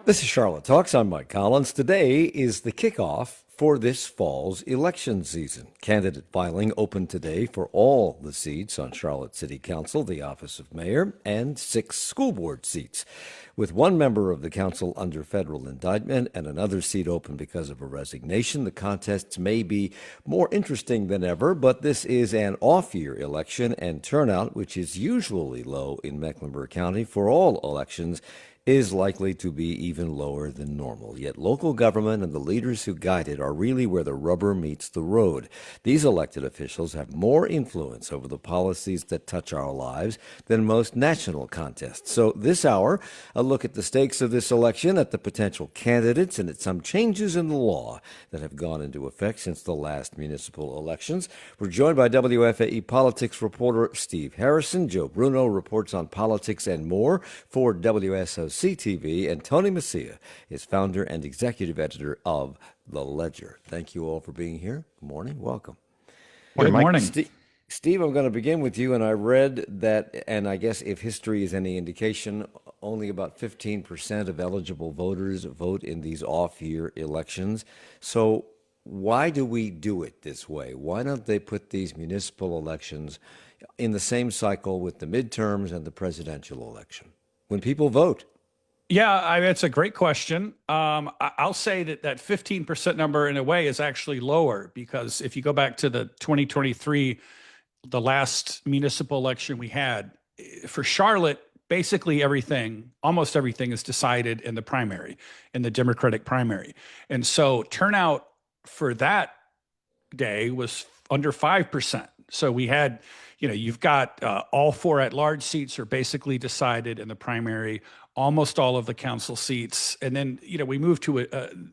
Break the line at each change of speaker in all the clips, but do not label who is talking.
This is Charlotte Talks. I'm Mike Collins. Today is the kickoff for this fall's election season. Candidate filing opened today for all the seats on Charlotte City Council, the office of mayor, and 6 school board seats. With one member of the council under federal indictment and another seat open because of a resignation, the contests may be more interesting than ever, but this is an off-year election, and turnout, which is usually low in Mecklenburg County for all elections, is likely to be even lower than normal. Yet local government and the leaders who guide it are really where the rubber meets the road. These elected officials have more influence over the policies that touch our lives than most national contests. So this hour, a look at the stakes of this election, at the potential candidates, and at some changes in the law that have gone into effect since the last municipal elections. We're joined by WFAE politics reporter Steve Harrison. Joe Bruno reports on politics and more for WSOC-TV, and Tony Mecia is founder and executive editor of The Ledger. Thank you all for being here. Good morning. Welcome.
Good morning.
Steve, I'm going to begin with you, and I read that, and I guess if history is any indication, only about 15% of eligible voters vote in these off-year elections. So why do we do it this way? Why don't they put these municipal elections in the same cycle with the midterms and the presidential election, when people vote?
Yeah, it's a great question. I'll say that 15% number in a way is actually lower, because if you go back to the 2023, the last municipal election we had for Charlotte, basically almost everything is decided in the primary, in the Democratic primary. And so turnout for that day was under 5%. So we had, you've got all 4 at-large seats are basically decided in the primary, almost all of the council seats. And then, we moved to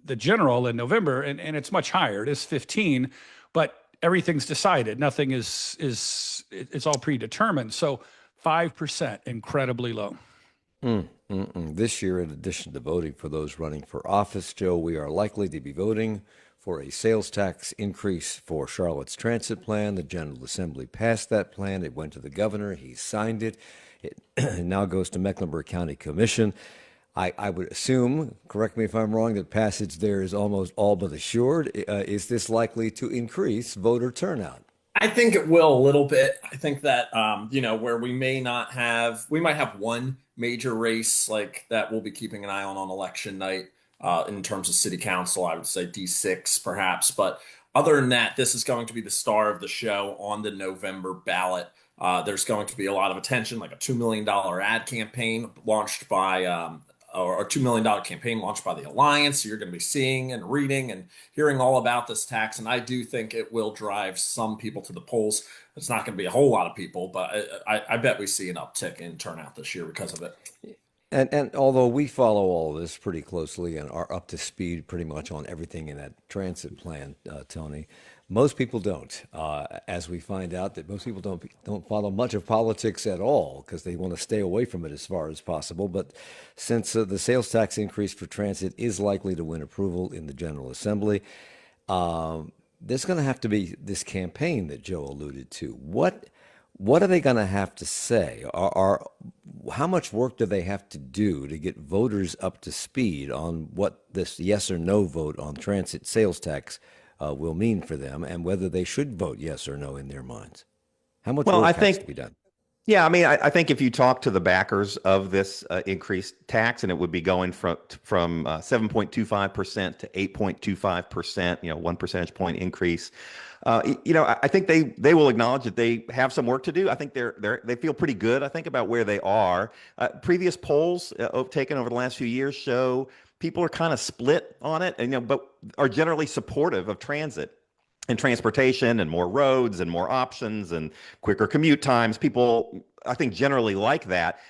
the general in November, and it's much higher. It is 15, but everything's decided. Nothing it's all predetermined. So 5%, incredibly low.
This year, in addition to voting for those running for office, Joe, we are likely to be voting for a sales tax increase for Charlotte's transit plan. The General Assembly passed that plan. It went to the governor. He signed it. It now goes to Mecklenburg County Commission. I would assume, correct me if I'm wrong, that passage there is almost all but assured. Is this likely to increase voter turnout?
I think it will a little bit. I think that, where we might have one major race like that we'll be keeping an eye on election night in terms of city council. I would say D6 perhaps. But other than that, this is going to be the star of the show on the November ballot. There's going to be a lot of attention, like a $2 million ad campaign launched by or a $2 million campaign launched by the Alliance. So you're going to be seeing and reading and hearing all about this tax. And I do think it will drive some people to the polls. It's not going to be a whole lot of people, but I bet we see an uptick in turnout this year because of it.
And although we follow all of this pretty closely and are up to speed pretty much on everything in that transit plan, Tony, most people don't. As we find out that most people don't follow much of politics at all because they want to stay away from it as far as possible. But since the sales tax increase for transit is likely to win approval in the General Assembly, there's going to have to be this campaign that Joe alluded to. What are they going to have to say? How much work do they have to do to get voters up to speed on what this yes or no vote on transit sales tax will mean for them, and whether they should vote yes or no in their minds? How much work has to be done?
Yeah, I think if you talk to the backers of this increased tax, and it would be going from 7.25% to 8.25%, 1 percentage point increase. I think they will acknowledge that they have some work to do. I think they feel pretty good, I think, about where they are. Previous polls taken over the last few years show people are kind of split on it, but are generally supportive of transit and transportation and more roads and more options and quicker commute times. People, I think, generally like that.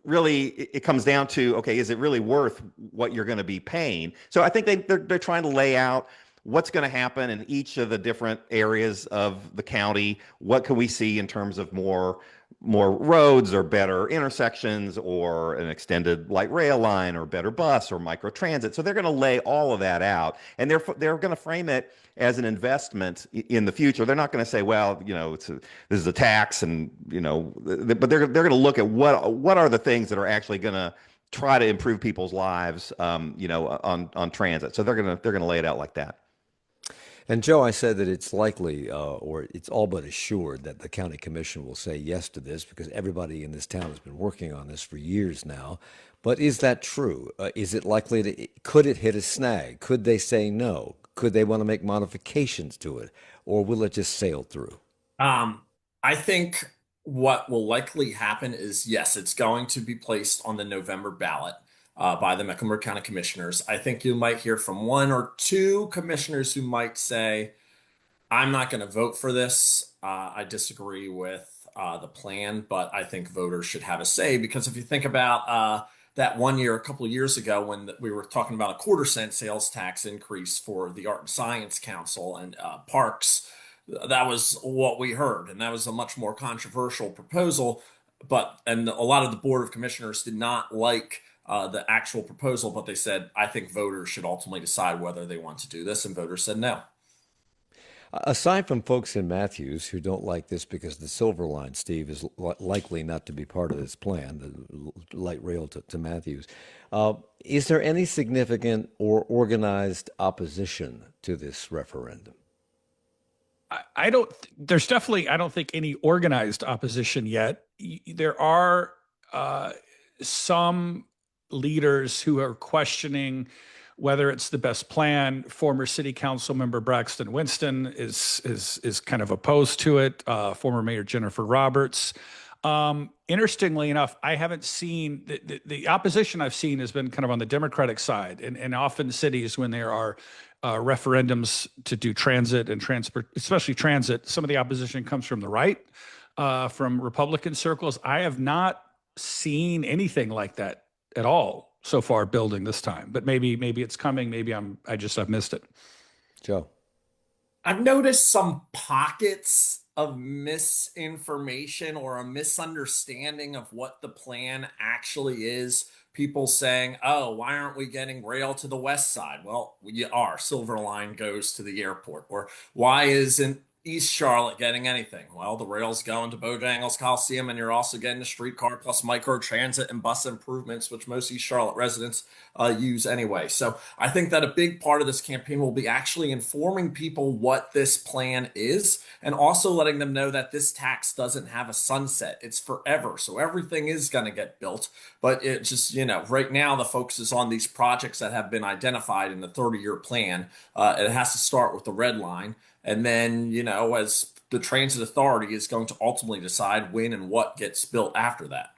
Really, it comes down to, okay, is it really worth what you're going to be paying? So I think they're trying to lay out what's going to happen in each of the different areas of the county. What can we see in terms of more roads or better intersections or an extended light rail line or better bus or micro transit? So they're going to lay all of that out, and they're going to frame it as an investment in the future. They're not going to say, well, this is a tax, and but they're going to look at what are the things that are actually going to try to improve people's lives, on transit. So they're gonna lay it out like that.
And Joe, I said that it's likely, or it's all but assured, that the county commission will say yes to this because everybody in this town has been working on this for years now. But is that true? Is it likely to, could it hit a snag? Could they say no? Could they want to make modifications to it? Or will it just sail through?
I think what will likely happen is yes, it's going to be placed on the November ballot by the Mecklenburg County Commissioners. I think you might hear from one or two commissioners who might say, I'm not going to vote for this. I disagree with the plan, but I think voters should have a say because if you think about that one year, a couple of years ago, when we were talking about a quarter-cent sales tax increase for the Art and Science Council and parks, that was what we heard. And that was a much more controversial proposal. And a lot of the Board of Commissioners did not like the actual proposal, but they said, I think voters should ultimately decide whether they want to do this. And voters said no.
Aside from folks in Matthews who don't like this because the Silver Line, Steve, is likely not to be part of this plan, the light rail to Matthews, is there any significant or organized opposition to this referendum?
I don't, there's definitely, I don't think any organized opposition yet. There are some leaders who are questioning whether it's the best plan. Former city council member Braxton Winston is kind of opposed to it. Former Mayor Jennifer Roberts. Interestingly enough, I haven't seen the opposition I've seen has been kind of on the Democratic side, and often cities when there are referendums to do transit and transport, especially transit, some of the opposition comes from the right, from Republican circles. I have not seen anything like that at all so far building this time, but maybe it's coming. Maybe I've missed it.
Joe.
I've noticed some pockets of misinformation or a misunderstanding of what the plan actually is. People saying, oh, why aren't we getting rail to the west side? Well, we are. Silver Line goes to the airport. Or why isn't East Charlotte getting anything? Well, the rail's going to Bojangles Coliseum, and you're also getting a streetcar plus micro transit and bus improvements, which most East Charlotte residents use anyway. So I think that a big part of this campaign will be actually informing people what this plan is, and also letting them know that this tax doesn't have a sunset. It's forever. So everything is going to get built, but it just, right now the focus is on these projects that have been identified in the 30-year plan. It has to start with the red line. And then, as the transit authority is going to ultimately decide when and what gets built after that.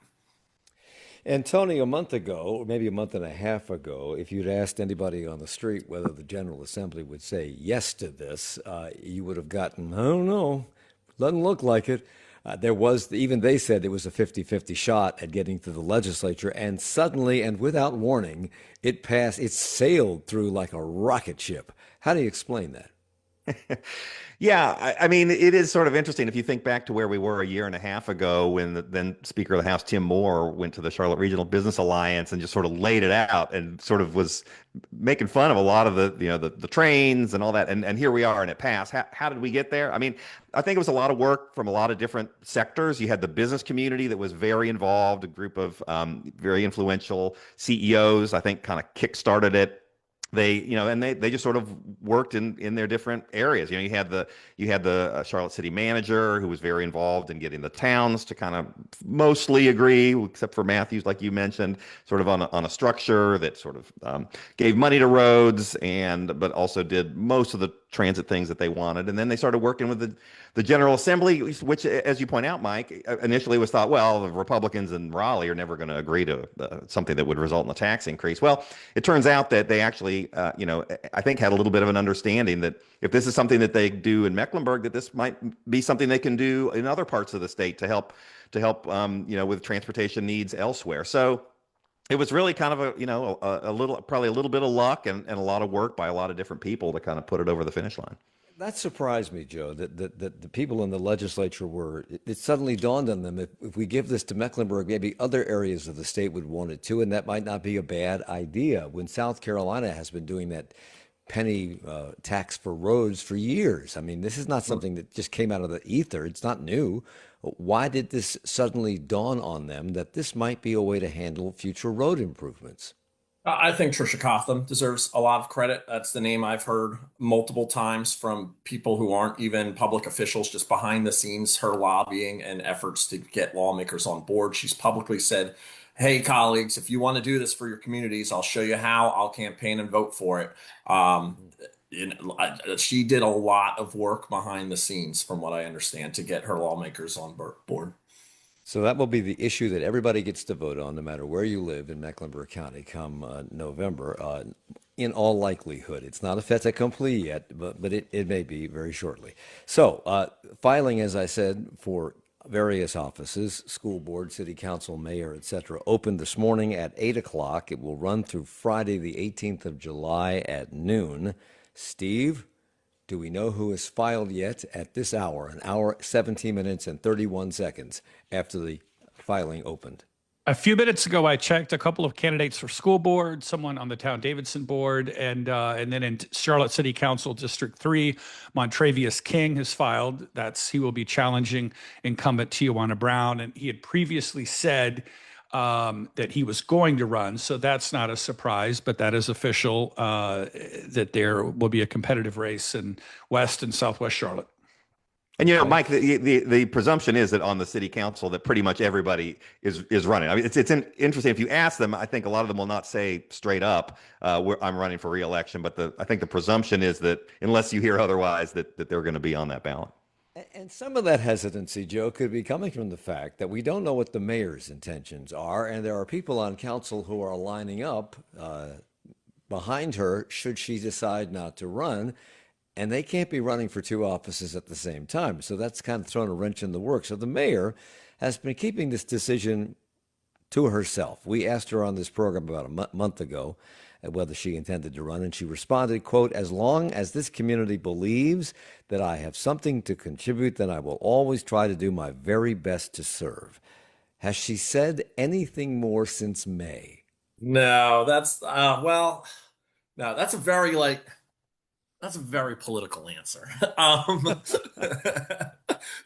And Tony, a month ago, or maybe a month and a half ago, if you'd asked anybody on the street whether the General Assembly would say yes to this, you would have gotten, I don't know, doesn't look like it. Even they said it was a 50-50 shot at getting to the legislature, and suddenly and without warning, it sailed through like a rocket ship. How do you explain that?
Yeah, I mean, it is sort of interesting if you think back to where we were a year and a half ago when the then Speaker of the House, Tim Moore, went to the Charlotte Regional Business Alliance and just sort of laid it out and sort of was making fun of a lot of the trains and all that. And here we are, and it passed. How did we get there? I mean, I think it was a lot of work from a lot of different sectors. You had the business community that was very involved, a group of very influential CEOs, I think, kind of kickstarted it. They just sort of worked in their different areas. You had the Charlotte City manager who was very involved in getting the towns to kind of mostly agree, except for Matthews, like you mentioned, sort of on a structure that sort of gave money to roads but also did most of the transit things that they wanted. And then they started working with the General Assembly, which, as you point out, Mike, initially was thought, well, the Republicans in Raleigh are never going to agree to something that would result in a tax increase. Well, it turns out that they actually, I think had a little bit of an understanding that if this is something that they do in Mecklenburg, that this might be something they can do in other parts of the state to help with transportation needs elsewhere. So it was really kind of probably a little bit of luck and a lot of work by a lot of different people to kind of put it over the finish line.
That surprised me, Joe, that the people in the legislature it suddenly dawned on them, if we give this to Mecklenburg, maybe other areas of the state would want it too, and that might not be a bad idea. When South Carolina has been doing that penny tax for roads for years. I mean, this is not something that just came out of the ether. It's not new. Why did this suddenly dawn on them that this might be a way to handle future road improvements?
I think Trisha Cotham deserves a lot of credit. That's the name I've heard multiple times from people who aren't even public officials, just behind the scenes, her lobbying and efforts to get lawmakers on board. She's publicly said, hey, colleagues, if you want to do this for your communities, I'll show you how. I'll campaign and vote for it. She did a lot of work behind the scenes, from what I understand, to get her lawmakers on board.
So that will be the issue that everybody gets to vote on, no matter where you live in Mecklenburg County come November, in all likelihood. It's not a fait accompli yet, but it may be very shortly. So filing, as I said, for various offices, school board, city council, mayor, etc., opened this morning at 8 o'clock. It will run through Friday, the 18th of July at noon. Steve, do we know who has filed yet at this hour, an hour, 17 minutes, and 31 seconds after the filing opened?
A few minutes ago, I checked a couple of candidates for school board, someone on the Town Davidson board, and then in Charlotte City Council District 3, Montravius King has filed. He will be challenging incumbent Tijuana Brown, and he had previously said that he was going to run, so that's not a surprise, but that is official, that there will be a competitive race in West and Southwest Charlotte.
And, Mike, the presumption is that on the city council that pretty much everybody is running. I mean, it's interesting. If you ask them, I think a lot of them will not say straight up, I'm running for reelection. But I think the presumption is that unless you hear otherwise, that they're going to be on that ballot.
And some of that hesitancy, Joe, could be coming from the fact that we don't know what the mayor's intentions are. And there are people on council who are lining up behind her should she decide not to run. And they can't be running for two offices at the same time. So that's kind of thrown a wrench in the works. So the mayor has been keeping this decision to herself. We asked her on this program about a month ago whether she intended to run, and she responded, quote, as long as this community believes that I have something to contribute, then I will always try to do my very best to serve. Has she said anything more since May?
No, that's that's a very political answer. It's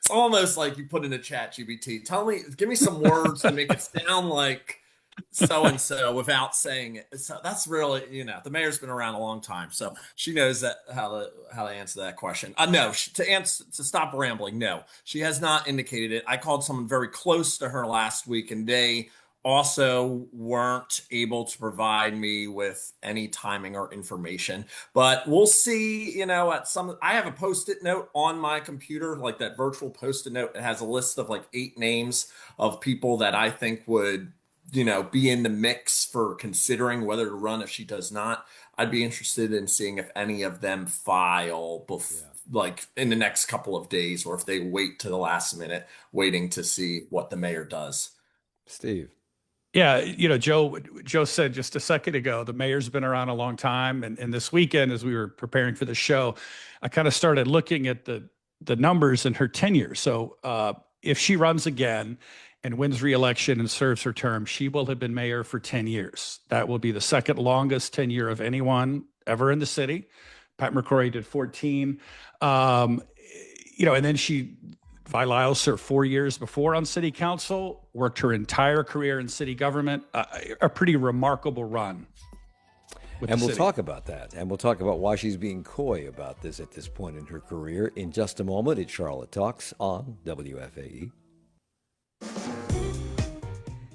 almost like you put in a chat GPT. Give me some words to make it sound like so-and-so without saying it. So that's really, the mayor's been around a long time, so she knows how to answer that question. No, to stop rambling, no, she has not indicated it. I called someone very close to her last week, and they also weren't able to provide me with any timing or information, but we'll see. I have a Post-it note on my computer, like that virtual Post-it note. It has a list of like 8 names of people that I think would, be in the mix for considering whether to run if she does not. I'd be interested in seeing if any of them file like in the next couple of days, or if they wait to the last minute, waiting to see what the mayor does.
Steve.
Yeah, Joe said just a second ago, the mayor's been around a long time. And this weekend, as we were preparing for the show, I kind of started looking at the numbers in her tenure. So if she runs again and wins re-election and serves her term, she will have been mayor for 10 years. That will be the second longest tenure of anyone ever in the city. Pat McCrory did 14. And then Vi Lyles served 4 years before on city council, worked her entire career in city government, a pretty remarkable run.
And we'll talk about that. And we'll talk about why she's being coy about this at this point in her career in just a moment. It's Charlotte Talks on WFAE.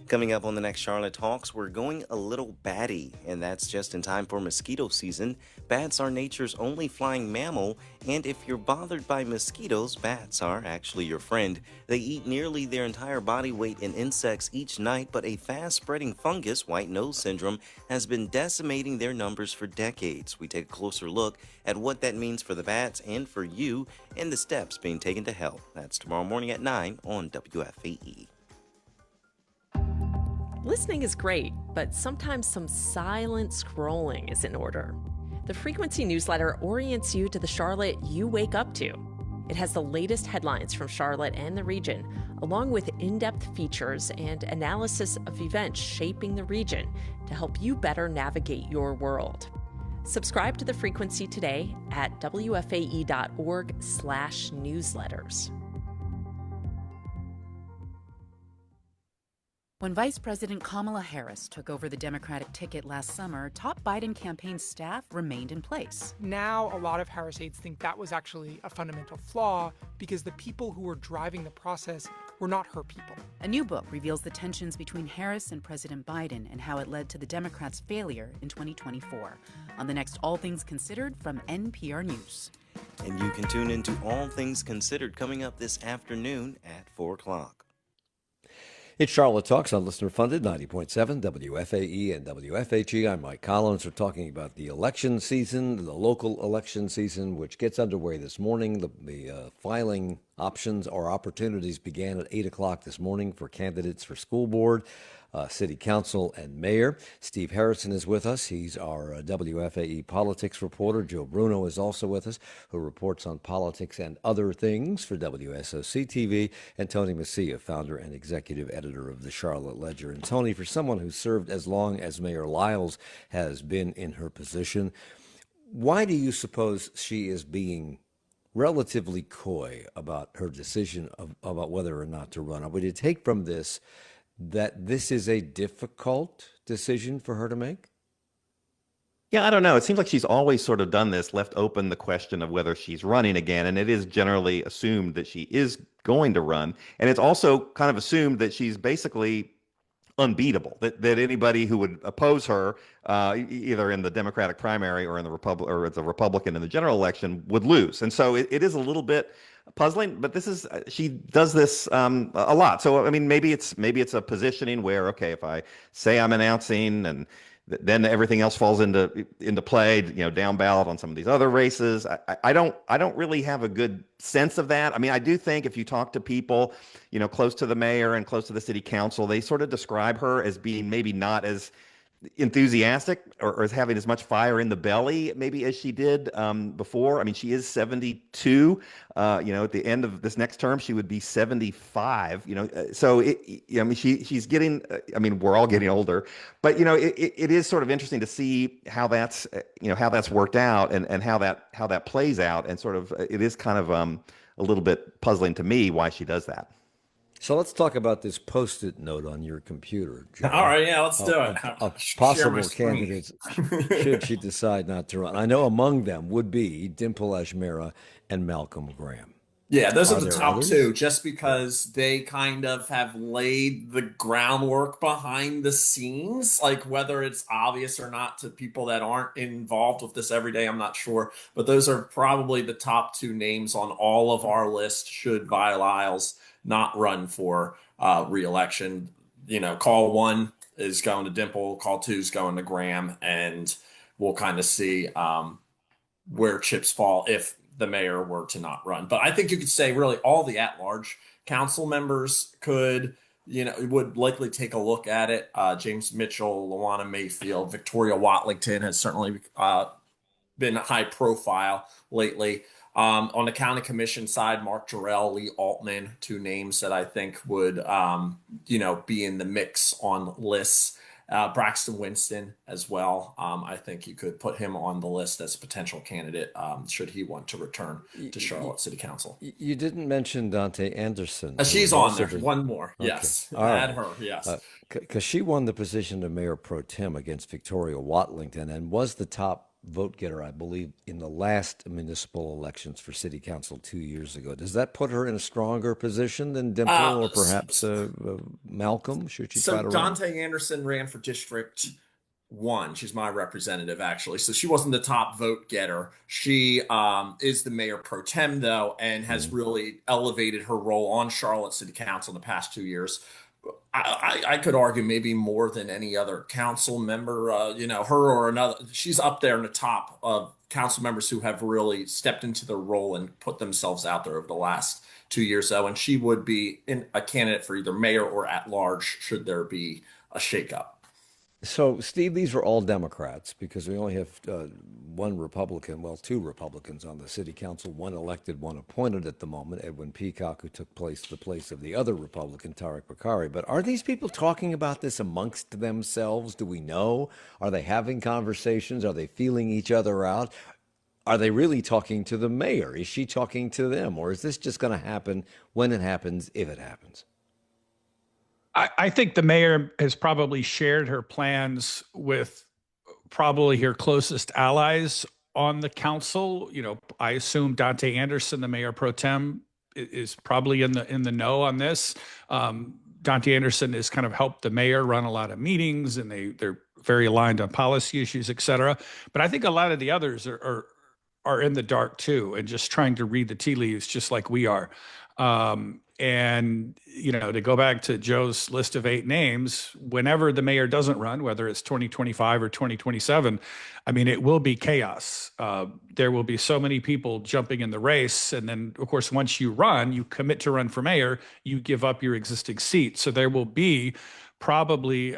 Coming up on the next Charlotte Talks, we're going a little batty, and that's just in time for mosquito season. Bats are nature's only flying mammal, and if you're bothered by mosquitoes, bats are actually your friend. They eat nearly their entire body weight in insects each night, but a fast-spreading fungus, white nose syndrome, has been decimating their numbers for decades. We take a closer look at what that means for the bats and for you, and the steps being taken to help. That's tomorrow morning at 9 on WFAE.
Listening is great, but sometimes some silent scrolling is in order. The Frequency newsletter orients you to the Charlotte you wake up to. It has the latest headlines from Charlotte and the region, along with in-depth features and analysis of events shaping the region to help you better navigate your world. Subscribe to The Frequency today at WFAE.org/newsletters.
When Vice President Kamala Harris took over the Democratic ticket last summer, top Biden campaign staff remained in place.
Now, a lot of Harris aides think that was actually a fundamental flaw because the people who were driving the process were not her people.
A new book reveals the tensions between Harris and President Biden and how it led to the Democrats' failure in 2024. On the next All Things Considered from NPR News.
And you can tune into All Things Considered coming up this afternoon at 4 o'clock.
It's Charlotte Talks on listener-funded 90.7 WFAE and WFHE. I'm Mike Collins. We're talking about the election season, the local election season, which gets underway this morning. The filing options or opportunities began at 8 o'clock this morning for candidates for school board, city council, and mayor. Steve Harrison is with us. He's our WFAE politics reporter. Joe Bruno is also with us, who reports on politics and other things for WSOC-TV, and Tony Mecia, founder and executive editor of the Charlotte Ledger. And Tony, for someone who served as long as Mayor Lyles has been in her position, why do you suppose she is being relatively coy about her decision about whether or not to run? Would you take from this that this is a difficult decision for her to make?
Yeah, I don't know. It seems like she's always sort of done this, left open the question of whether she's running again. And it is generally assumed that she is going to run. And it's also kind of assumed that she's basically unbeatable, that anybody who would oppose her, either in the Democratic primary or in the as a Republican in the general election, would lose. And so it is a little bit puzzling, but this is she does this a lot. So I mean, maybe it's a positioning where, okay, if I say I'm announcing and then everything else falls into play, down ballot on some of these other races. I don't really have a good sense of that. I mean, I do think if you talk to people, close to the mayor and close to the city council, they sort of describe her as being maybe not as enthusiastic or as having as much fire in the belly maybe as she did before. I mean, she is 72. At the end of this next term, she would be 75. So I mean, she's getting. I mean, we're all getting older, but it is sort of interesting to see how that's worked out and how that plays out, and sort of it is kind of a little bit puzzling to me why she does that.
So let's talk about this Post-it note on your computer, Joe.
All right, yeah, let's do it.
Of possible candidates should she decide not to run. I know among them would be Dimple Ajmera and Malcolm Graham.
Yeah, those are the
there
top
others?
two, just because they kind of have laid the groundwork behind the scenes. Like whether it's obvious or not to people that aren't involved with this every day, I'm not sure. But those are probably the top two names on all of our list should Vi Lyles not run for reelection. Call one is going to Dimple, call two is going to Graham, and we'll kind of see where chips fall if the mayor were to not run. But I think you could say really all the at-large council members would likely take a look at it. James Mitchell, Luana Mayfield, Victoria Watlington has certainly been high profile lately. On the county commission side, Mark Jarrell, Lee Altman, two names that I think would, be in the mix on lists. Braxton Winston as well. I think you could put him on the list as a potential candidate should he want to return to Charlotte City Council.
You didn't mention Dante Anderson.
She's on there. One more.
Okay.
Yes.
All right.
Add her. Yes.
Because she won the position of mayor pro tem against Victoria Watlington and was the top vote getter, I believe, in the last municipal elections for city council 2 years ago. Does that put her in a stronger position than Dimple or perhaps Malcolm? Should she try to run?
Dante Anderson ran for District 1. She's my representative, actually. So she wasn't the top vote getter. She is the mayor pro tem, though, and has really elevated her role on Charlotte City Council in the past 2 years. I could argue maybe more than any other council member, her or another. She's up there in the top of council members who have really stepped into the role and put themselves out there over the last 2 years, though. And she would be a candidate for either mayor or at large should there be a shakeup.
So, Steve, these are all Democrats because we only have one Republican, well, two Republicans on the city council, one elected, one appointed at the moment, Edwin Peacock, who took the place of the other Republican, Tarek Bakari. But are these people talking about this amongst themselves? Do we know? Are they having conversations? Are they feeling each other out? Are they really talking to the mayor? Is she talking to them? Or is this just going to happen when it happens, if it happens?
I think the mayor has probably shared her plans with probably her closest allies on the council. You know, I assume Dante Anderson, the mayor pro tem, is probably in the know on this. Dante Anderson has kind of helped the mayor run a lot of meetings, and they're very aligned on policy issues, et cetera. But I think a lot of the others are in the dark too, and just trying to read the tea leaves, just like we are. And, you know, to go back to Joe's list of 8 names, whenever the mayor doesn't run, whether it's 2025 or 2027, I mean, it will be chaos. There will be so many people jumping in the race. And then, of course, once you run, you commit to run for mayor, you give up your existing seat. So there will be probably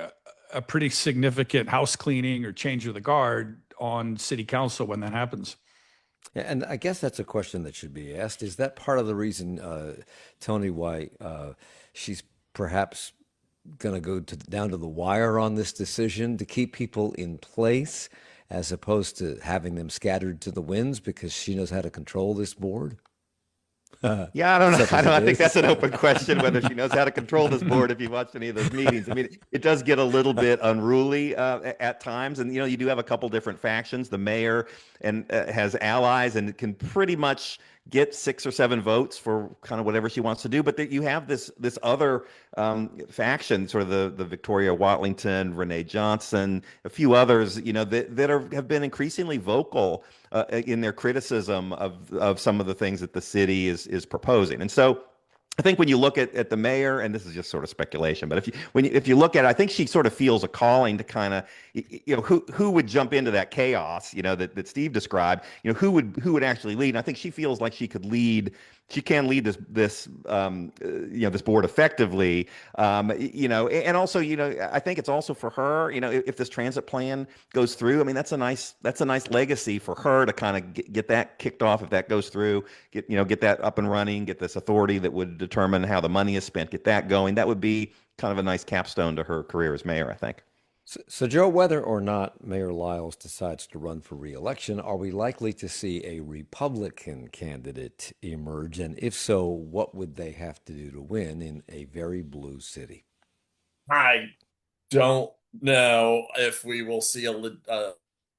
a pretty significant house cleaning or change of the guard on city council when that happens.
Yeah, and I guess that's a question that should be asked. Is that part of the reason, Tony, why she's perhaps going to go down to the wire on this decision to keep people in place as opposed to having them scattered to the winds because she knows how to control this board?
Yeah, I don't know.
Such as
I
it
think
is.
that's an open question whether she knows how to control this board if you watched any of those meetings. I mean, it does get a little bit unruly at times. And, you know, you do have a couple different factions. The mayor has allies and can pretty much get 6 or 7 votes for kind of whatever she wants to do. But you have this other faction, sort of the Victoria Watlington, Renee Johnson, a few others, you know, that have been increasingly vocal in their criticism of some of the things that the city is proposing. And so I think when you look at the mayor, and this is just sort of speculation, but if you look at it, I think she sort of feels a calling to kind of, you know, who would jump into that chaos, you know, that Steve described, you know, who would actually lead. And I think she feels like she could lead. She can lead this you know, this board effectively, you know, and also, you know, I think it's also for her, you know, if this transit plan goes through, I mean, that's a nice legacy for her to kind of get that kicked off. If that goes through, get that up and running, get this authority that would determine how the money is spent, get that going. That would be kind of a nice capstone to her career as mayor, I think.
So, Joe, whether or not Mayor Lyles decides to run for reelection, are we likely to see a Republican candidate emerge? And if so, what would they have to do to win in a very blue city?
I don't know if we will see a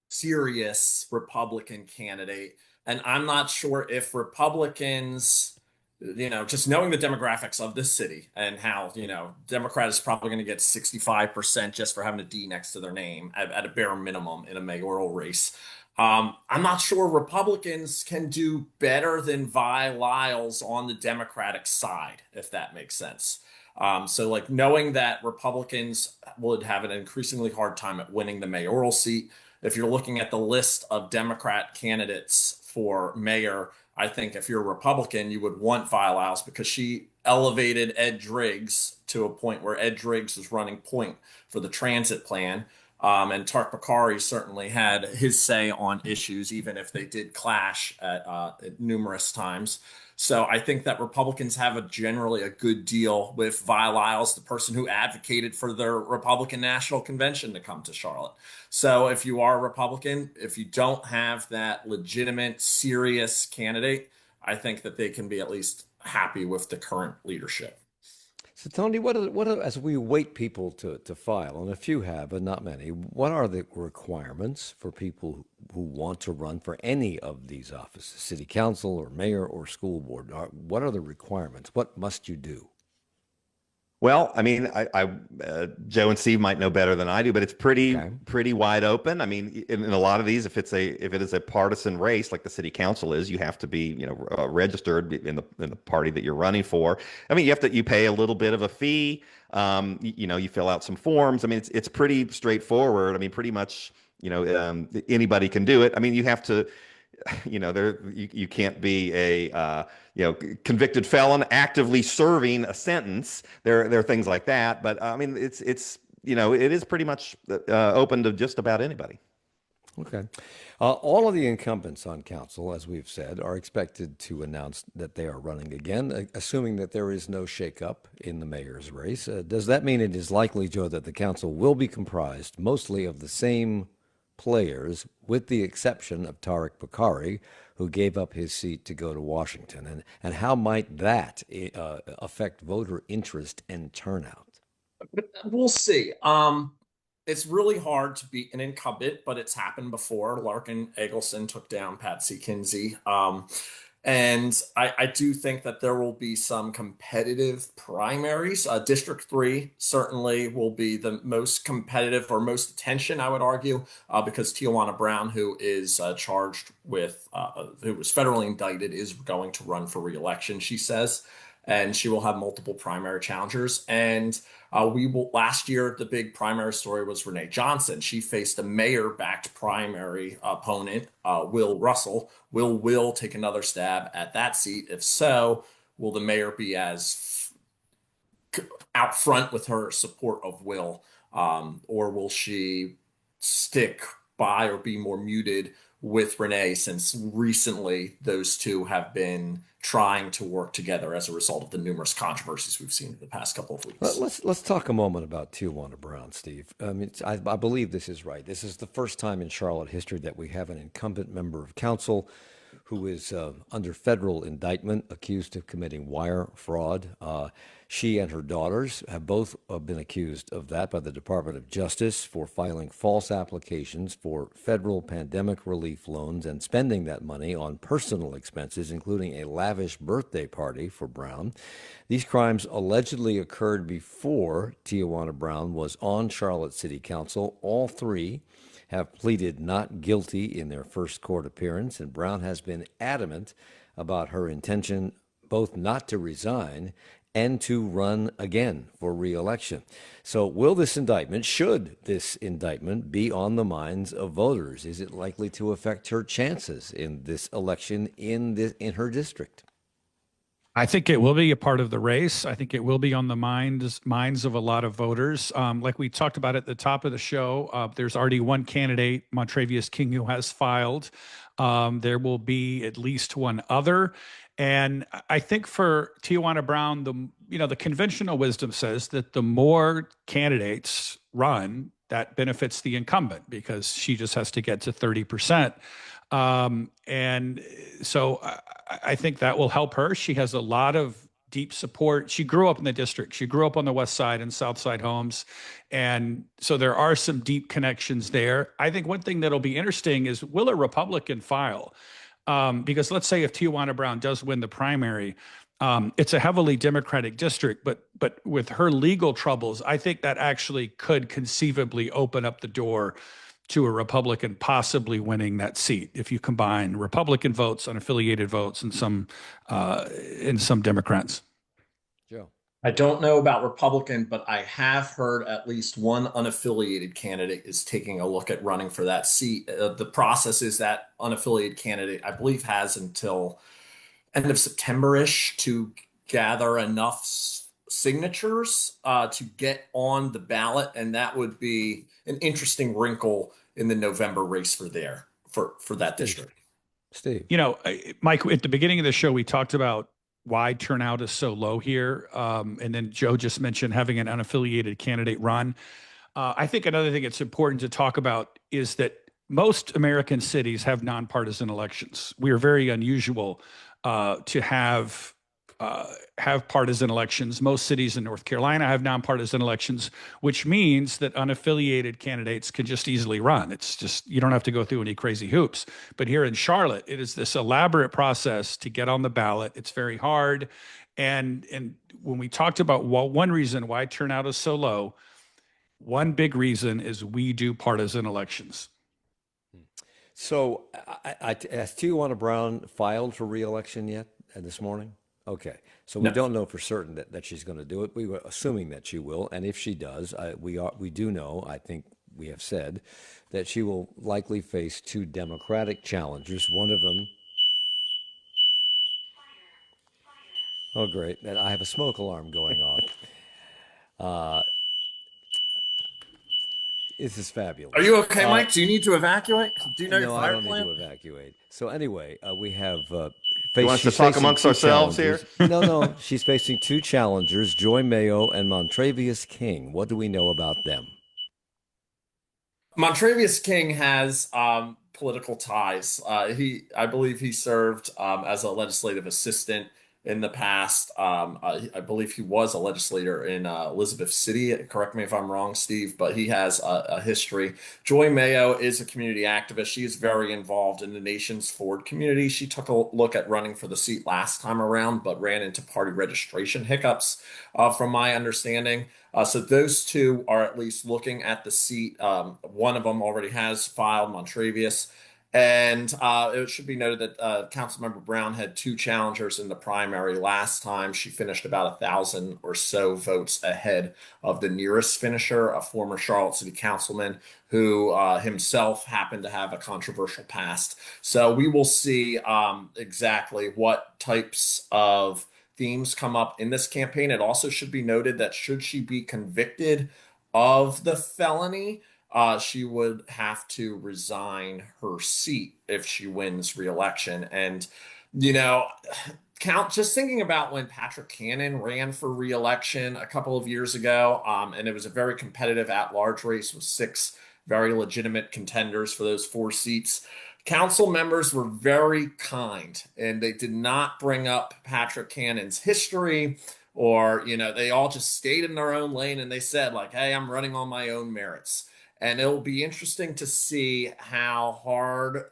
serious Republican candidate. And I'm not sure if Republicans, you know, just knowing the demographics of this city and how, you know, Democrat is probably going to get 65% just for having a D next to their name at a bare minimum in a mayoral race. I'm not sure Republicans can do better than Vi Lyles on the Democratic side, if that makes sense. So like knowing that Republicans would have an increasingly hard time at winning the mayoral seat. If you're looking at the list of Democrat candidates for mayor, I think if you're a Republican, you would want Vi Lyles because she elevated Ed Driggs to a point where Ed Driggs was running point for the transit plan. And Tarek Bakari certainly had his say on issues, even if they did clash at numerous times. So I think that Republicans have generally a good deal with Vi Lyles, the person who advocated for their Republican National Convention to come to Charlotte. So if you are a Republican, if you don't have that legitimate, serious candidate, I think that they can be at least happy with the current leadership.
So, Tony, as we wait people to file, and a few have, but not many, what are the requirements for people who want to run for any of these offices, city council or mayor or school board? What are the requirements? What must you do?
Well, I mean, Joe and Steve might know better than I do, but it's
Okay.
pretty wide open. I mean, in a lot of these, if it is a partisan race like the city council is, you have to be, you know, registered in the party that you're running for. I mean, you pay a little bit of a fee. You know, you fill out some forms. I mean, it's pretty straightforward. I mean, pretty much, you know, anybody can do it. I mean, you have to. You know, you can't be a you know, convicted felon actively serving a sentence. There are things like that, but I mean, it's it is pretty much open to just about anybody.
Okay. All of the incumbents on council, as we've said, are expected to announce that they are running again, assuming that there is no shakeup in the mayor's race. Does that mean it is likely, Joe, that the council will be comprised mostly of the same players, with the exception of Tariq Bakari, who gave up his seat to go to Washington? And how might that affect voter interest and turnout?
We'll see. It's really hard to beat an incumbent, but it's happened before. Larkin Eggleston took down Patsy Kinsey. And I do think that there will be some competitive primaries. District 3 certainly will be the most competitive or most attention, I would argue, because Tijuana Brown, who is charged with, who was federally indicted, is going to run for reelection, she says. And she will have multiple primary challengers. And last year, the big primary story was Renee Johnson. She faced a mayor-backed primary opponent, Will Russell. Will take another stab at that seat? If so, will the mayor be as out front with her support of Will? Or will she stick by or be more muted with Renee, since recently those two have been trying to work together as a result of the numerous controversies we've seen in the past couple of weeks?
Let's talk a moment about Tijuana Brown, Steve. I believe this is right. This is the first time in Charlotte history that we have an incumbent member of council who is under federal indictment, accused of committing wire fraud. She and her daughters have both been accused of that by the Department of Justice for filing false applications for federal pandemic relief loans and spending that money on personal expenses, including a lavish birthday party for Brown. These crimes allegedly occurred before Tijuana Brown was on Charlotte City Council. All three have pleaded not guilty in their first court appearance, and Brown has been adamant about her intention both not to resign and to run again for re-election. So should this indictment be on the minds of voters? Is it likely to affect her chances in this election in her district?
I think it will be a part of the race. I think it will be on the minds of a lot of voters. Like we talked about at the top of the show, there's already one candidate, Montravius King, who has filed. There will be at least one other. And I think for Tijuana Brown, the conventional wisdom says that the more candidates run, that benefits the incumbent, because she just has to get to 30%. And so I think that will help her. She has a lot of deep support. She grew up in the district. She grew up on the West Side and South Side homes. And so there are some deep connections there. I think one thing that'll be interesting is, will a Republican file? Because let's say if Tijuana Brown does win the primary, it's a heavily Democratic district, but with her legal troubles, I think that actually could conceivably open up the door to a Republican possibly winning that seat if you combine Republican votes, unaffiliated votes, and some Democrats.
Joe.
I don't know about Republican, but I have heard at least one unaffiliated candidate is taking a look at running for that seat. The process is that unaffiliated candidate, I believe, has until end of September-ish to gather enough signatures to get on the ballot, and that would be an interesting wrinkle in the November race for that district.
Steve.
Mike, at the beginning of the show, we talked about why turnout is so low here. And then Joe just mentioned having an unaffiliated candidate run. I think another thing it's important to talk about is that most American cities have nonpartisan elections. We are very unusual to have partisan elections. Most cities in North Carolina have nonpartisan elections, which means that unaffiliated candidates can just easily run. It's just, you don't have to go through any crazy hoops. But here in Charlotte, it is this elaborate process to get on the ballot. It's very hard. And when we talked about one reason why turnout is so low, one big reason is we do partisan elections.
So has Tijuana Brown filed for re-election yet this morning? Okay, so we don't know for certain that she's going to do it. We were assuming that she will, and if she does, we do know, I think we have said, that she will likely face two Democratic challengers. One of them. Oh, great! And I have a smoke alarm going off. This is fabulous.
Are you okay, Mike? Do you need to evacuate? Do you know your
No, I
fire
don't
plan?
need to evacuate. So anyway, we have
You want us to
she's
talk
facing
amongst
two
ourselves here?
challengers. No, she's facing two challengers, Joy Mayo and Montravius King. What do we know about them?
Montravius King has political ties. I believe he served as a legislative assistant in the past. I believe he was a legislator in Elizabeth City. Correct me if I'm wrong, Steve, but he has a history. Joy Mayo is a community activist. She is very involved in the nation's Ford community. She took a look at running for the seat last time around, but ran into party registration hiccups, from my understanding. So those two are at least looking at the seat. One of them already has filed, Montravius. And it should be noted that Councilmember Brown had two challengers in the primary last time. She finished about 1,000 or so votes ahead of the nearest finisher, a former Charlotte City Councilman who himself happened to have a controversial past. So we will see exactly what types of themes come up in this campaign. It also should be noted that should she be convicted of the felony, she would have to resign her seat if she wins re-election. And, just thinking about when Patrick Cannon ran for re-election a couple of years ago, and it was a very competitive at-large race with 6 very legitimate contenders for those 4 seats. Council members were very kind, and they did not bring up Patrick Cannon's history, or, they all just stayed in their own lane, and they said, like, hey, I'm running on my own merits. And it'll be interesting to see how hard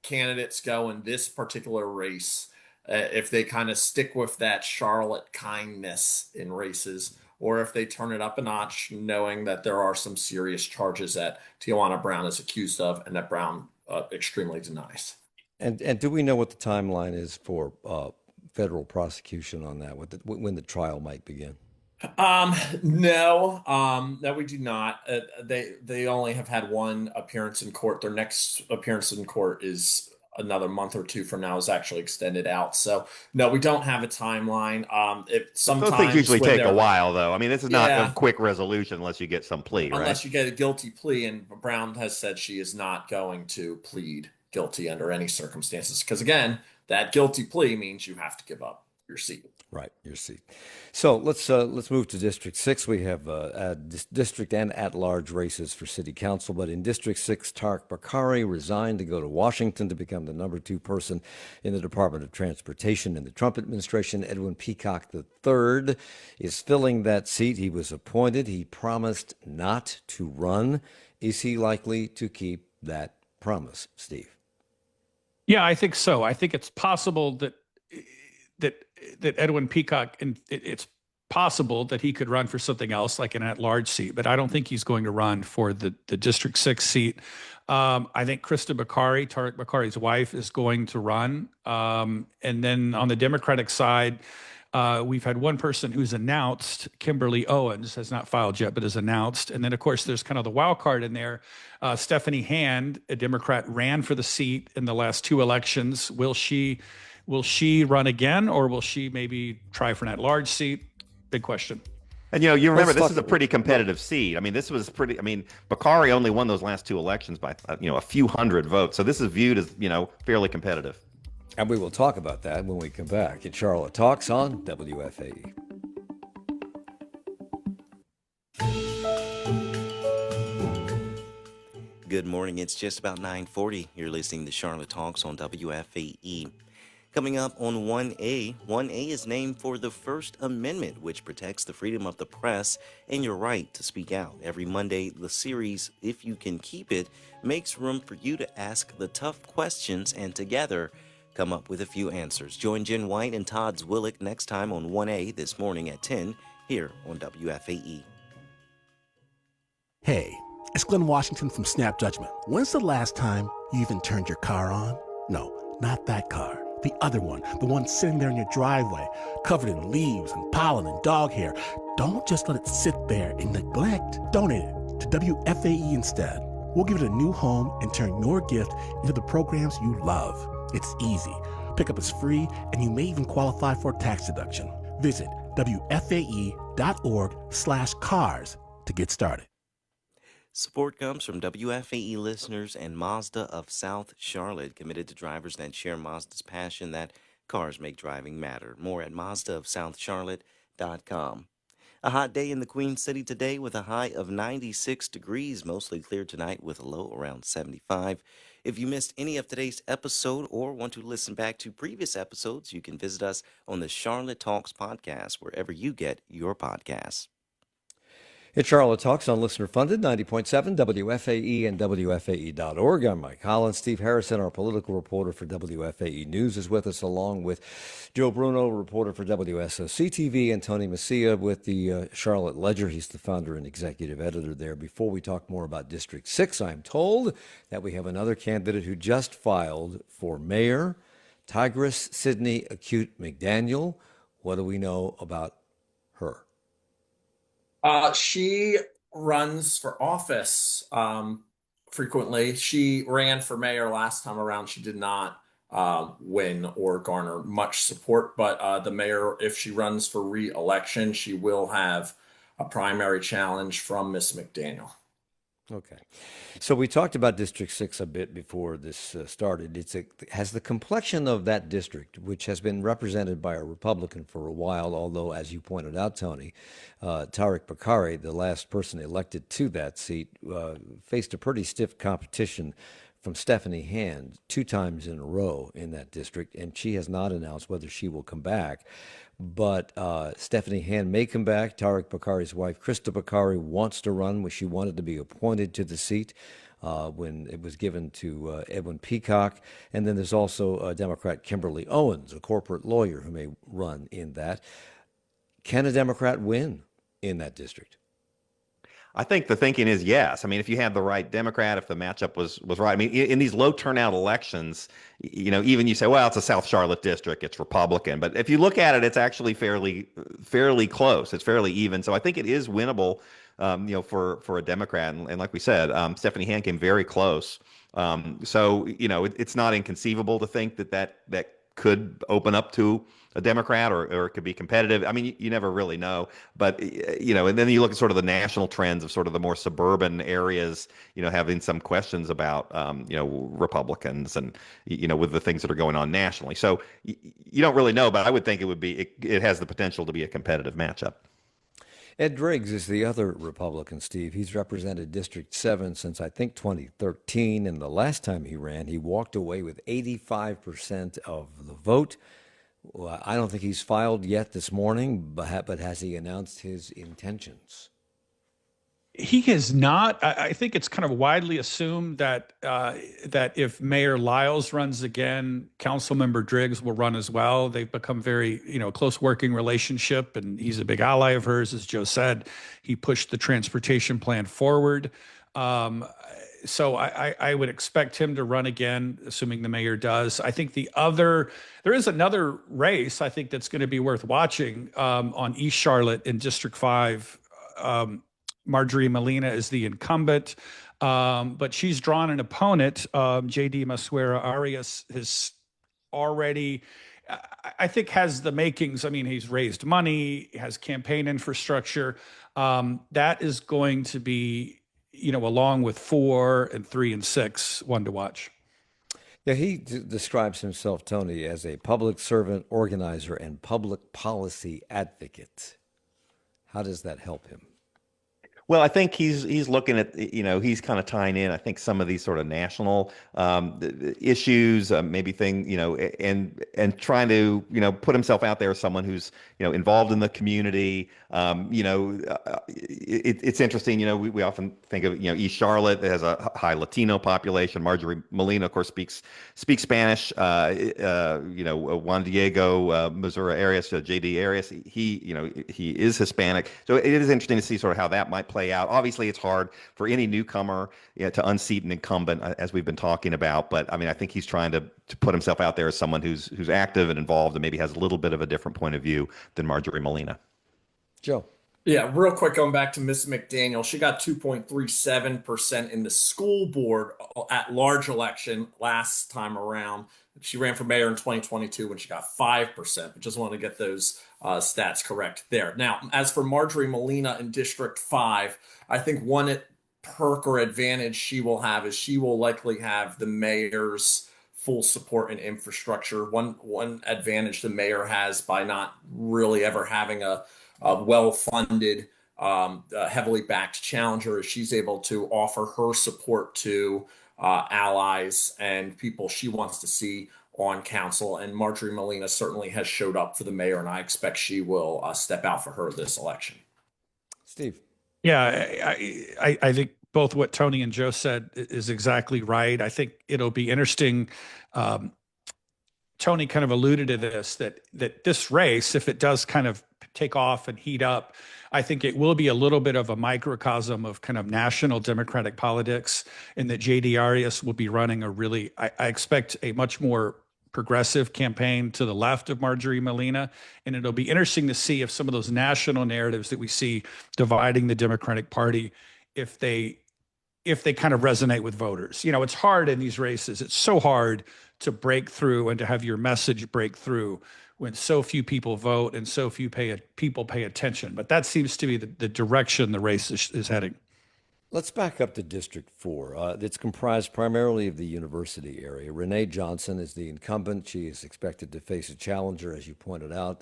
candidates go in this particular race, if they kind of stick with that Charlotte kindness in races, or if they turn it up a notch, knowing that there are some serious charges that Tijuana Brown is accused of and that Brown extremely denies.
And do we know what the timeline is for federal prosecution on that? When the trial might begin?
No, we do not. They only have had one appearance in court. Their next appearance in court is another month or 2 from now, is actually extended out. So no, we don't have a timeline. Sometimes
Those things usually take a while, though. I mean, this is not
Yeah.
a quick resolution unless you get some plea, right?
Unless you get a guilty plea, and Brown has said she is not going to plead guilty under any circumstances. Because again, that guilty plea means you have to give up your seat.
Right, your seat. So let's move to District 6. We have district and at-large races for City Council, but in District 6, Tariq Bakari resigned to go to Washington to become the number 2 person in the Department of Transportation in the Trump administration. Edwin Peacock III is filling that seat. He was appointed. He promised not to run. Is he likely to keep that promise, Steve?
Yeah, I think so. I think it's possible that Edwin Peacock, and it's possible that he could run for something else, like an at-large seat, but I don't think he's going to run for the District 6 seat. I think Krista Bakari, Tariq Bakari's wife, is going to run. And then on the Democratic side, we've had one person who's announced, Kimberly Owens, has not filed yet, but is announced. And then, of course, there's kind of the wild card in there. Stephanie Hand, a Democrat, ran for the seat in the last 2 elections. Will she run again, or will she maybe try for an at-large seat? Big question.
And you remember this is a pretty competitive seat. I mean, Bakari only won those last 2 elections by a few hundred votes. So this is viewed as fairly competitive.
And we will talk about that when we come back at Charlotte Talks on WFAE.
Good morning. It's just about 9:40. You're listening to Charlotte Talks on WFAE. Coming up on 1A, 1A is named for the First Amendment, which protects the freedom of the press and your right to speak out. Every Monday, the series, If You Can Keep It, makes room for you to ask the tough questions and together come up with a few answers. Join Jen White and Todd Zwillick next time on 1A this morning at 10 here on WFAE.
Hey, it's Glenn Washington from Snap Judgment. When's the last time you even turned your car on? No, not that car. The other one, the one sitting there in your driveway, covered in leaves and pollen and dog hair. Don't just let it sit there in neglect. Donate it to WFAE instead. We'll give it a new home and turn your gift into the programs you love. It's easy. Pickup is free, and you may even qualify for a tax deduction. Visit WFAE.org/cars to get started.
Support comes from WFAE listeners and Mazda of South Charlotte, committed to drivers that share Mazda's passion that cars make driving matter. More at mazdaofsouthcharlotte.com. A hot day in the Queen City today with a high of 96 degrees, mostly clear tonight with a low around 75. If you missed any of today's episode or want to listen back to previous episodes, you can visit us on the Charlotte Talks podcast, wherever you get your podcasts.
It's Charlotte Talks on Listener Funded, 90.7 WFAE and WFAE.org. I'm Mike Collins. Steve Harrison, our political reporter for WFAE News, is with us, along with Joe Bruno, reporter for WSOC-TV, and Tony Mecia with the Charlotte Ledger. He's the founder and executive editor there. Before we talk more about District 6, I'm told that we have another candidate who just filed for mayor, Tigress Sydney Acute McDaniel. What do we know about her?
She runs for office frequently. She ran for mayor last time around. She did not win or garner much support, but the mayor, if she runs for re-election, she will have a primary challenge from Miss McDaniel.
Okay. So we talked about District 6 a bit before this started. Has the complexion of that district, which has been represented by a Republican for a while, although, as you pointed out, Tony, Tariq Bakari, the last person elected to that seat, faced a pretty stiff competition from Stephanie Hand 2 times in a row in that district, and she has not announced whether she will come back. But Stephanie Hand may come back. Tariq Bakari's wife, Krista Bakari, wants to run. She wanted to be appointed to the seat when it was given to Edwin Peacock. And then there's also Democrat Kimberly Owens, a corporate lawyer, who may run in that. Can a Democrat win in that district?
I think the thinking is yes. I mean, if you had the right Democrat, if the matchup was right. I mean, in these low turnout elections, even you say, well, it's a South Charlotte district, it's Republican. But if you look at it, it's actually fairly close. It's fairly even. So I think it is winnable, for a Democrat. And like we said, Stephanie Hand came very close. So it's not inconceivable to think that could open up to a Democrat, or it could be competitive. I mean, you never really know. But, and then you look at sort of the national trends of sort of the more suburban areas, having some questions about, Republicans and, with the things that are going on nationally. So you don't really know, but I would think it has the potential to be a competitive matchup.
Ed Driggs is the other Republican, Steve. He's represented District 7 since, I think, 2013. And the last time he ran, he walked away with 85% of the vote. Well, I don't think he's filed yet this morning, but has he announced his intentions?
He has not. I think it's kind of widely assumed that that if Mayor Lyles runs again, Councilmember Driggs will run as well. They've become very, close working relationship, and he's a big ally of hers. As Joe said, he pushed the transportation plan forward. So I would expect him to run again, assuming the mayor does. I think there is another race I think that's going to be worth watching on East Charlotte in District 5. Marjorie Molina is the incumbent, but she's drawn an opponent. J.D. Masuera Arias has already, I think, has the makings. I mean, he's raised money, has campaign infrastructure. That is going to be, along with 4 and 3 and 6, one to watch.
Yeah, he describes himself, Tony, as a public servant, organizer, and public policy advocate. How does that help him?
Well, I think he's looking at, he's kind of tying in, I think, some of these sort of national issues, maybe and trying to, put himself out there as someone who's, involved in the community. It's interesting, we often think of, East Charlotte that has a high Latino population. Marjorie Molina, of course, speaks Spanish. Juan Diego Missouri Arias, J.D. Arias, he is Hispanic. So it is interesting to see sort of how that might play out. Obviously, it's hard for any newcomer to unseat an incumbent, as we've been talking about. But I mean, I think he's trying to put himself out there as someone who's active and involved, and maybe has a little bit of a different point of view than Marjorie Molina.
Joe.
Yeah, real quick, going back to Miss McDaniel, she got 2.37% in the school board at large election last time around. She ran for mayor in 2022 when she got 5%. But just wanted to get those stats correct there. Now, as for Marjorie Molina in District 5, I think perk or advantage she will have is she will likely have the mayor's full support and infrastructure. One advantage the mayor has by not really ever having a well-funded, heavily backed challenger is she's able to offer her support to allies and people she wants to see on council. And Marjorie Molina certainly has showed up for the mayor, and I expect she will step out for her this election.
Steve.
Yeah, I think both what Tony and Joe said is exactly right. I think it'll be interesting. Tony kind of alluded to this, that this race, if it does kind of take off and heat up, I think it will be a little bit of a microcosm of kind of national Democratic politics, and that JD Arias will be running I expect a much more progressive campaign to the left of Marjorie Molina. And it'll be interesting to see if some of those national narratives that we see dividing the Democratic Party, if they kind of resonate with voters. It's hard in these races. It's so hard to break through and to have your message break through when so few people vote and so few people pay attention. But that seems to be the direction the race is heading.
Let's back up to District 4. It's comprised primarily of the university area. Renee Johnson is the incumbent. She is expected to face a challenger, as you pointed out,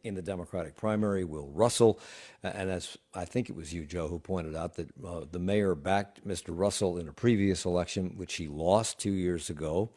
in the Democratic primary, Will Russell. And as I think it was you, Joe, who pointed out that the mayor backed Mr. Russell in a previous election, which he lost 2 years ago.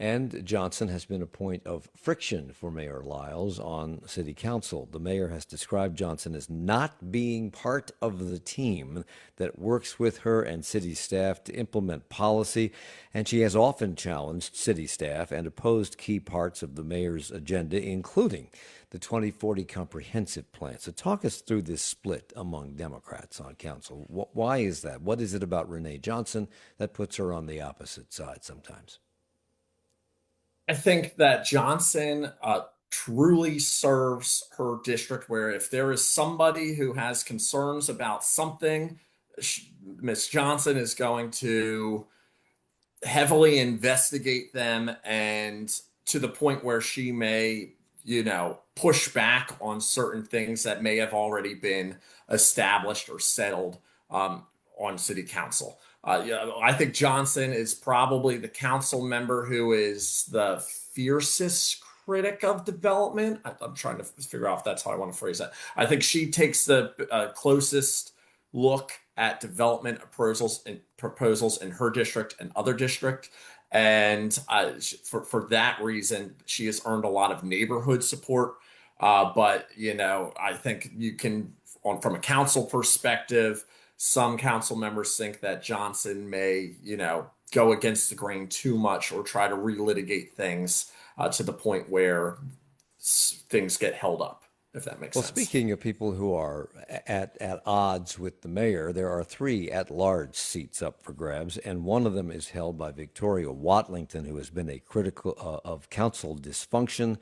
And Johnson has been a point of friction for Mayor Lyles on City Council. The mayor has described Johnson as not being part of the team that works with her and city staff to implement policy, and she has often challenged city staff and opposed key parts of the mayor's agenda, including the 2040 comprehensive plan. So talk us through this split among Democrats on council. Why is that? What is it about Renee Johnson that puts her on the opposite side sometimes?
I think that Johnson truly serves her district, where if there is somebody who has concerns about something, Miss Johnson is going to heavily investigate them, and to the point where she may, push back on certain things that may have already been established or settled on city council. I think Johnson is probably the council member who is the fiercest critic of development. I'm trying to figure out if that's how I want to phrase that. I think she takes the closest look at development proposals in her district and other district. And for that reason, she has earned a lot of neighborhood support. But I think you can, from a council perspective, some council members think that Johnson may, go against the grain too much or try to relitigate things to the point where things get held up, if that makes sense.
Well, speaking of people who are at odds with the mayor, there are 3 at-large seats up for grabs, and one of them is held by Victoria Watlington, who has been a critic of council dysfunction.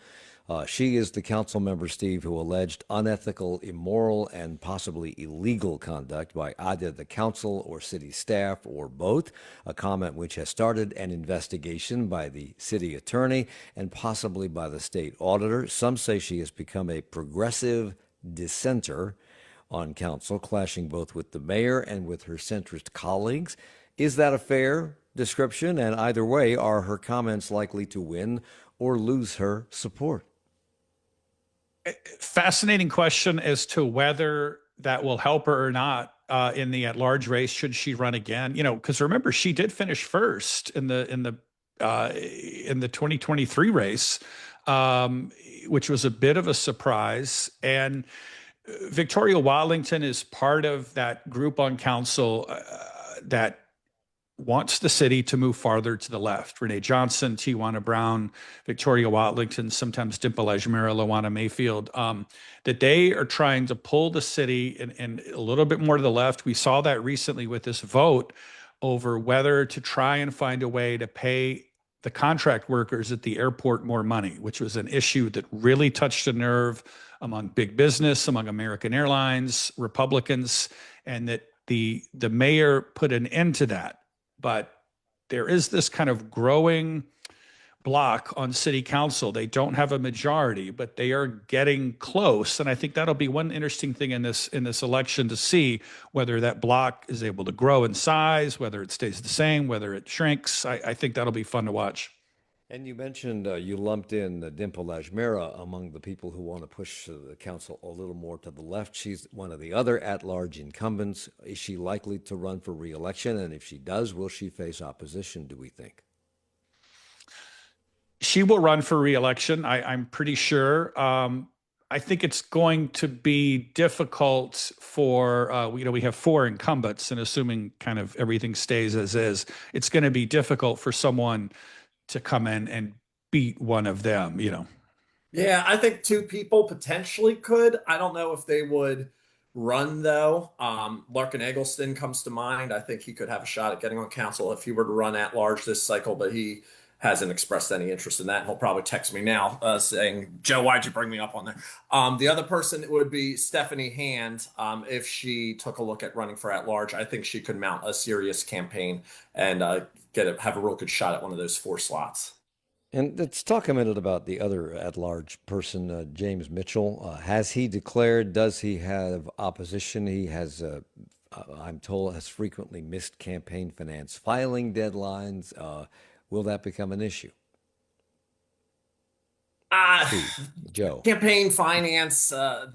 She is the council member, Steve, who alleged unethical, immoral, and possibly illegal conduct by either the council or city staff or both, a comment which has started an investigation by the city attorney and possibly by the state auditor. Some say she has become a progressive dissenter on council, clashing both with the mayor and with her centrist colleagues. Is that a fair description? And either way, are her comments likely to win or lose her support?
Fascinating question as to whether that will help her or not in the at-large race. Should she run again? Because remember, she did finish first in the 2023 race, which was a bit of a surprise. And Victoria Watlington is part of that group on council that wants the city to move farther to the left. Renee Johnson, Tijuana Brown, Victoria Watlington, sometimes Dimple Ajmera, Lawana Mayfield, that they are trying to pull the city in a little bit more to the left. We saw that recently with this vote over whether to try and find a way to pay the contract workers at the airport more money, which was an issue that really touched a nerve among big business, among American Airlines, Republicans, and that the mayor put an end to that. But there is this kind of growing bloc on city council. They don't have a majority, but they are getting close. And I think that'll be one interesting thing in this election to see whether that bloc is able to grow in size, whether it stays the same, whether it shrinks. I think that'll be fun to watch.
And you mentioned you lumped in Dimple Ajmera among the people who want to push the council a little more to the left. She's one of the other at-large incumbents. Is she likely to run for re-election? And if she does, will she face opposition, do we think?
She will run for re-election. I'm pretty sure. I think it's going to be difficult for, we have 4 incumbents, and assuming kind of everything stays as is, it's going to be difficult for someone to come in and beat one of them,
Yeah, I think 2 people potentially could. I don't know if they would run though. Larkin Eggleston comes to mind. I think he could have a shot at getting on council if he were to run at large this cycle, but he hasn't expressed any interest in that. He'll probably text me now saying, Joe, why'd you bring me up on there? The other person would be Stephanie Hand. If she took a look at running for at large, I think she could mount a serious campaign and have a real good shot at one of those 4 slots.
And let's talk a minute about the other at-large person, James Mitchell. Has he declared? Does he have opposition? He has, I'm told, has frequently missed campaign finance filing deadlines. Will that become an issue? Joe.
Campaign finance, I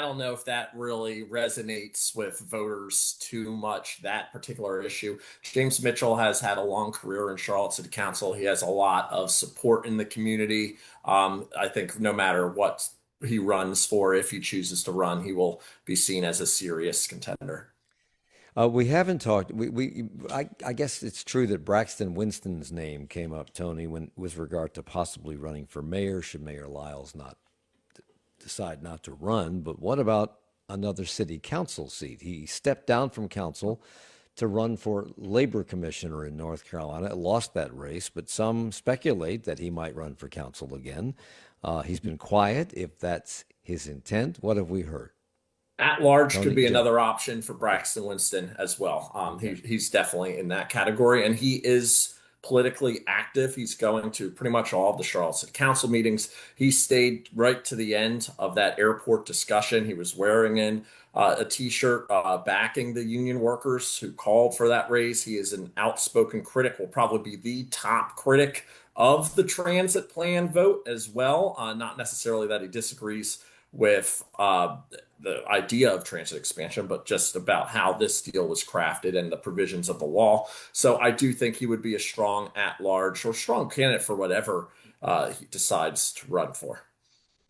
don't know if that really resonates with voters too much, that particular issue. James Mitchell has had a long career in Charlotte City Council. He has a lot of support in the community. I think no matter what he runs for, if he chooses to run, he will be seen as a serious contender.
We haven't talked. I guess it's true that Braxton Winston's name came up, Tony, with regard to possibly running for mayor. Should Mayor Lyles not decide not to run? But what about another city council seat? He stepped down from council to run for labor commissioner in North Carolina. Lost that race, but some speculate that he might run for council again. He's been quiet. If that's his intent, what have we heard?
At large could be another option for Braxton Winston as well. He's definitely in that category, and he is politically active. He's going to pretty much all of the Charlotte City Council meetings. He stayed right to the end of that airport discussion. He was wearing in a T-shirt backing the union workers who called for that raise. He is an outspoken critic, will probably be the top critic of the transit plan vote as well. Not necessarily that he disagrees with the idea of transit expansion, but just about how this deal was crafted and the provisions of the law. So I do think he would be a strong at-large or strong candidate for whatever he decides to run for.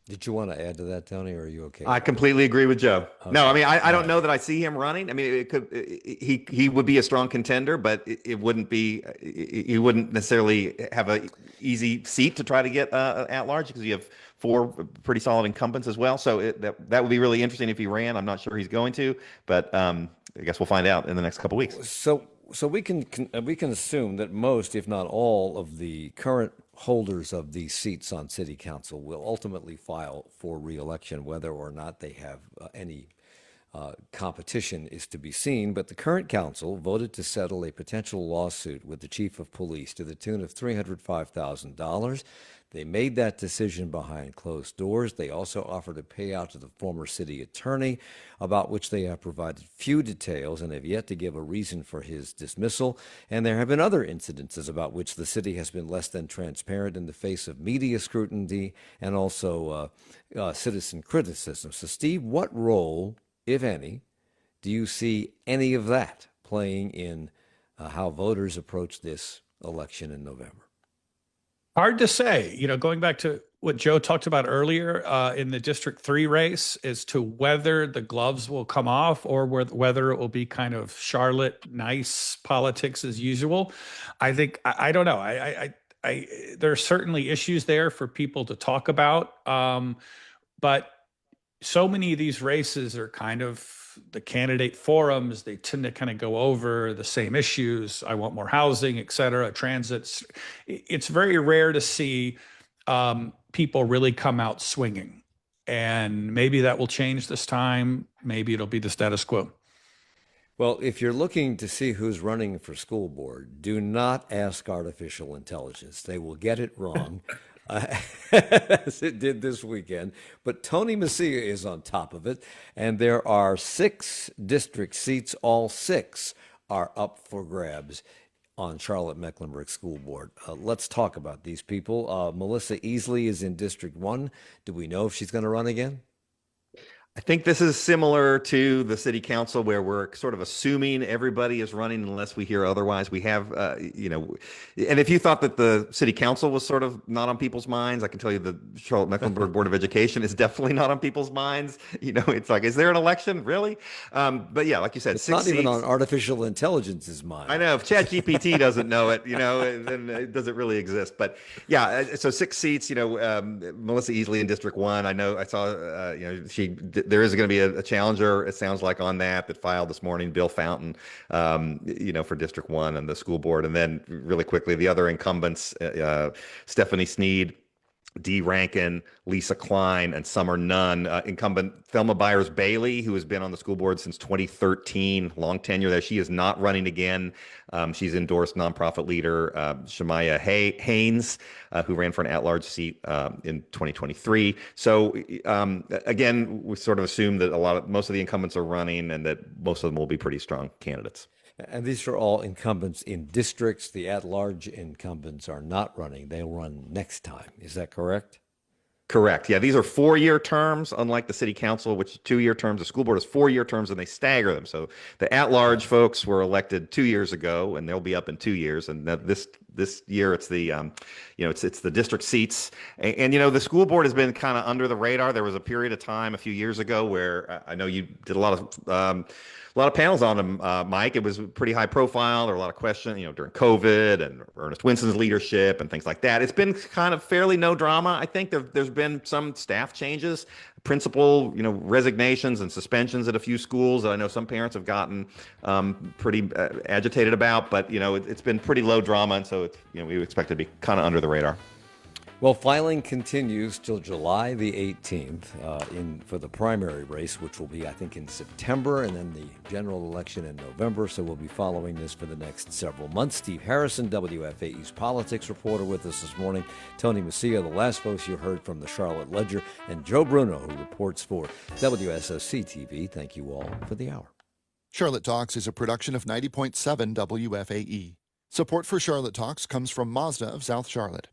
Did you want to add to that, Tony, or are you okay?
I completely agree with Joe.
Okay.
No, I mean, I don't know that I see him running. I mean, it could, he would be a strong contender, but it wouldn't be, he wouldn't necessarily have a easy seat to try to get at large because you have 4 pretty solid incumbents as well. So that would be really interesting if he ran. I'm not sure he's going to, but I guess we'll find out in the next couple of weeks.
So we can assume that most, if not all, of the current holders of these seats on city council will ultimately file for re-election. Whether or not they have any competition is to be seen. But the current council voted to settle a potential lawsuit with the chief of police to the tune of $305,000. They made that decision behind closed doors. They also offered a payout to the former city attorney, about which they have provided few details and have yet to give a reason for his dismissal. And there have been other incidences about which the city has been less than transparent in the face of media scrutiny and also citizen criticism. So, Steve, what role, if any, do you see any of that playing in how voters approach this election in November?
Hard to say. Going back to what Joe talked about earlier in the District 3 race as to whether the gloves will come off or whether it will be kind of Charlotte nice politics as usual. I think, I don't know. There are certainly issues there for people to talk about. But so many of these races are kind of the candidate forums. They tend to kind of go over the same issues. I want more housing, et cetera, transit. It's very rare to see people really come out swinging. And maybe that will change this time. Maybe it'll be the status quo.
Well, if you're looking to see who's running for school board, do not ask artificial intelligence. They will get it wrong, as it did this weekend. But Tony Mecia is on top of it, and there are 6 district seats. All 6 are up for grabs on Charlotte-Mecklenburg School Board. Let's talk about these people. Melissa Easley is in District 1. Do we know if she's going to run again?
I think this is similar to the city council where we're sort of assuming everybody is running unless we hear otherwise. We have, and if you thought that the city council was sort of not on people's minds, I can tell you the Charlotte-Mecklenburg Board of Education is definitely not on people's minds. It's like, is there an election? Really? But yeah, like you said,
It's
6
not even
seats.
on artificial intelligence's mind.
I know if ChatGPT doesn't know it, then it doesn't really exist. But yeah, so 6 seats. Melissa Easley in District 1. I know I saw. There is going to be a challenger. It sounds like on that filed this morning, Bill Fountain. For District 1 and the school board, and then really quickly the other incumbents: Stephanie Sneed, Dee Rankin, Lisa Klein, and Summer Nunn. Incumbent Thelma Byers-Bailey, who has been on the school board since 2013, long tenure there. She is not running again. She's endorsed nonprofit leader Shemaya Haynes, who ran for an at-large seat in 2023. So again, we sort of assume that most of the incumbents are running, and that most of them will be pretty strong candidates.
And these are all incumbents in districts. The at-large incumbents are not running. They'll run next time. Is that correct?
Correct. Yeah, these are 4-year terms, unlike the city council, which is 2-year terms. The school board is 4-year terms, and they stagger them. So the at-large folks were elected 2 years ago, and they'll be up in 2 years. And this year, it's the it's the district seats. And the school board has been kind of under the radar. There was a period of time a few years ago where I know you did a lot of panels on them, Mike. It was pretty high profile. There were a lot of questions, during COVID and Ernest Winston's leadership and things like that. It's been kind of fairly no drama. I think there's been some staff changes, principal, resignations and suspensions at a few schools that I know some parents have gotten pretty agitated about. But it's been pretty low drama, and so we expect it to be kind of under the radar.
Well, filing continues till July the 18th for the primary race, which will be, I think, in September, and then the general election in November. So we'll be following this for the next several months. Steve Harrison, WFAE's politics reporter, with us this morning. Tony Mecia, the last folks you heard from the Charlotte Ledger, and Joe Bruno, who reports for WSOC-TV. Thank you all for the hour.
Charlotte Talks is a production of 90.7 WFAE. Support for Charlotte Talks comes from Mazda of South Charlotte.